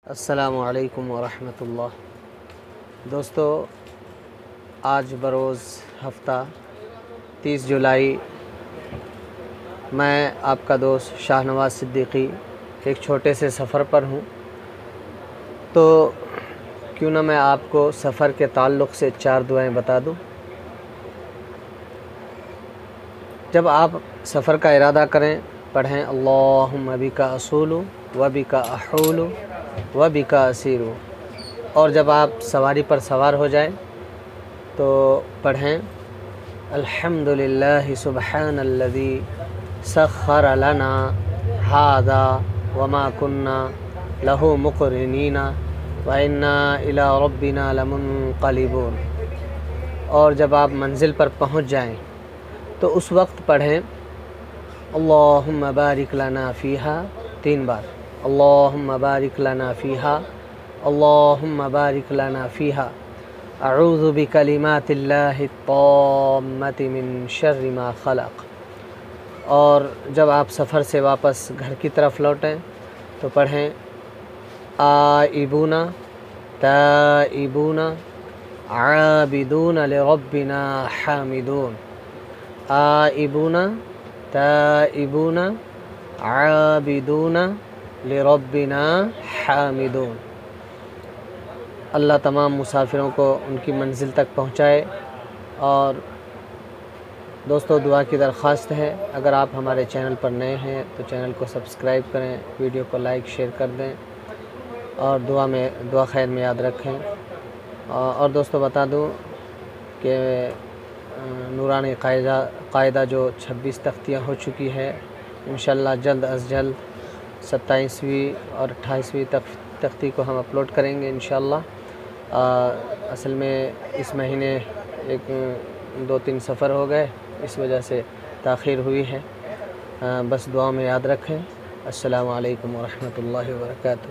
السلام علیکم ورحمۃ اللہ۔ دوستو، آج بروز ہفتہ 30 جولائی میں آپ کا دوست شاہ نواز صدیقی ایک چھوٹے سے سفر پر ہوں، تو کیوں نہ میں آپ کو سفر کے تعلق سے 4 دعائیں بتا دوں۔ جب آپ سفر کا ارادہ کریں، پڑھیں اللہم بک اصول و بک احول و بک اسیر، اور جب آپ سواری پر سوار ہو جائیں تو پڑھیں الحمدللہ سبحان الذی سخر لنا ھذا وما کنا لہ مقرنین وانا الی ربنا لمنقلبون۔ اور جب آپ منزل پر پہنچ جائیں تو اس وقت پڑھیں اللہم بارک لنا فیہا 3 بار، اللہم بارک لنا فیہا، اللہم بارک لنا فیہا، اعوذ بکلمات اللہ التامۃ من شر ما خلق۔ اور جب آپ سفر سے واپس گھر کی طرف لوٹیں تو پڑھیں آئبون تائبون عابدون لربنا حامدون، آئبون تائبون عابدون لربنا حامدون۔ اللہ تمام مسافروں کو ان کی منزل تک پہنچائے۔ اور دوستو، دعا کی درخواست ہے، اگر آپ ہمارے چینل پر نئے ہیں تو چینل کو سبسکرائب کریں، ویڈیو کو لائک شیئر کر دیں، اور دعا خیر میں یاد رکھیں۔ اور دوستو بتا دوں کہ نورانی قاعدہ جو 26 تختیاں ہو چکی ہے، انشاءاللہ جلد از جلد 27ویں اور 28ویں تختی کو ہم اپلوڈ کریں گے انشاءاللہ۔ اصل میں اس مہینے 2-3 سفر ہو گئے، اس وجہ سے تاخیر ہوئی ہے۔ بس دعا میں یاد رکھیں۔ السلام علیکم ورحمۃ اللہ وبرکاتہ۔